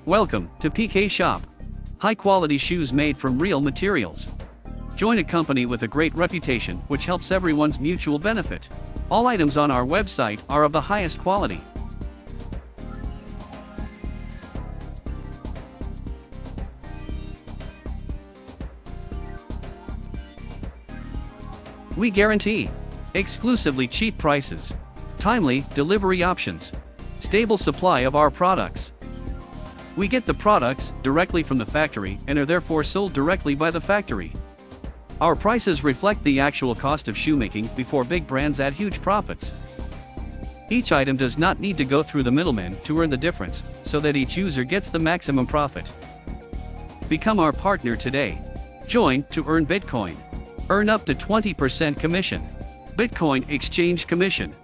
Welcome to PK Shop. High-quality shoes made from real materials. Join a company with a great reputation which helps everyone's mutual benefit. All items on our website are of the highest quality. We guarantee exclusively cheap prices, timely delivery options, stable supply of our products. We get the products directly from the factory and are therefore sold directly by the factory. Our prices reflect the actual cost of shoemaking before big brands add huge profits. Each item does not need to go through the middleman to earn the difference, so that each user gets the maximum profit. Become our partner today. Join to earn Bitcoin. Earn up to 20% commission. Bitcoin exchange commission.